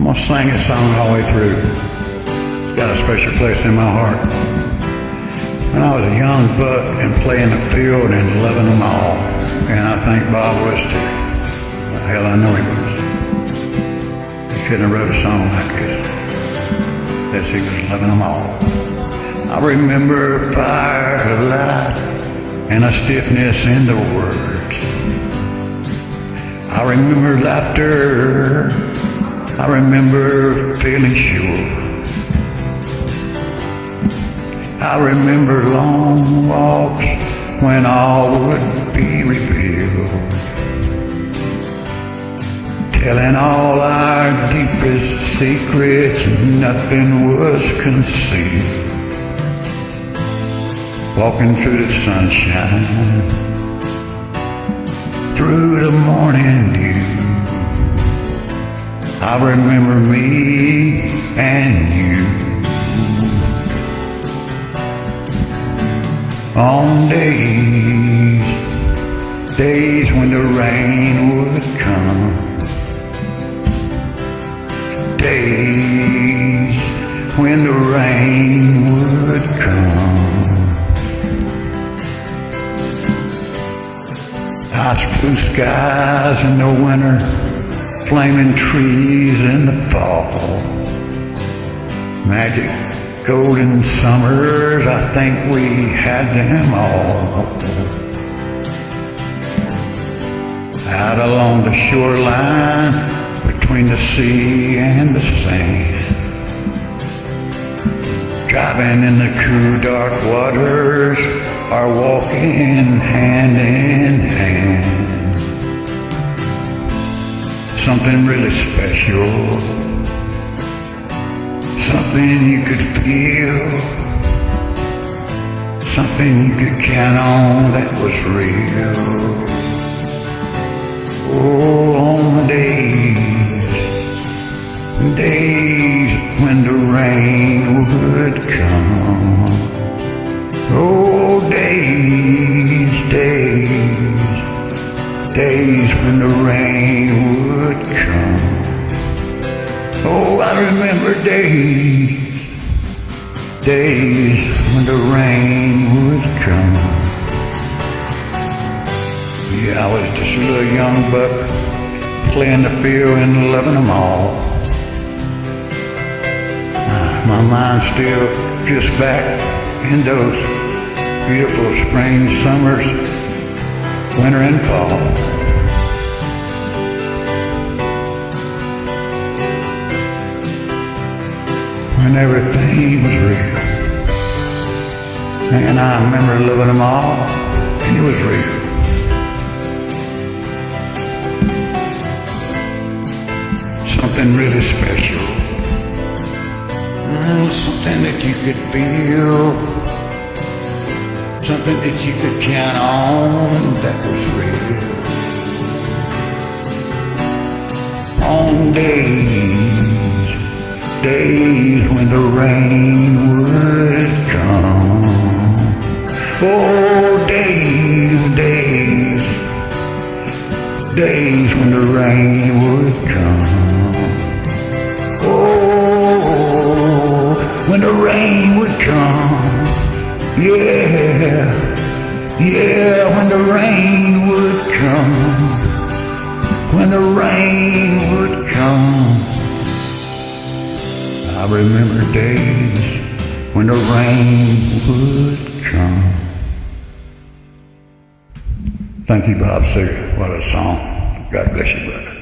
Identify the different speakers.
Speaker 1: gonna sing this song all the way through. It's got a special place in my heart. When I was a young buck and playing the field and loving them all, and I think Bob was too. Hell, I know he was. He couldn't have wrote a song like this. Yes, he was loving them all. I remember firelight and a stiffness in the words. I remember laughter. I remember feeling sure. I remember long walks when all would be revealed, telling all our deepest secrets, nothing was concealed. Walking through the sunshine, through the morning dew, I remember me and you. On days when the rain would come, days when the rain would come, ice blue skies in the winter, flaming trees in the fall, magic golden summers, I think we had them all. Out along the shoreline, between the sea and the sand, driving in the cool dark waters, or walking hand in hand. Something really special, something you could feel, something you could count on that was real. Oh, on days when the rain would come. Oh, days when the rain would come. Oh, I remember days when the rain would come. Yeah, I was just a little young buck, playing the field and loving them all. My mind still drifts back in those beautiful spring, summers, winter and fall. When everything was real, and I remember loving them all, and it was real. Something really special, something that you could feel, something that you could count on that was real. On days when the rain would come. Oh, days when the rain would come. Oh, when the rain would come. Yeah, when the rain would come. When the rain would come. I remember days when the rain would come. Thank you, Bob Seger. What a song. God bless you, brother.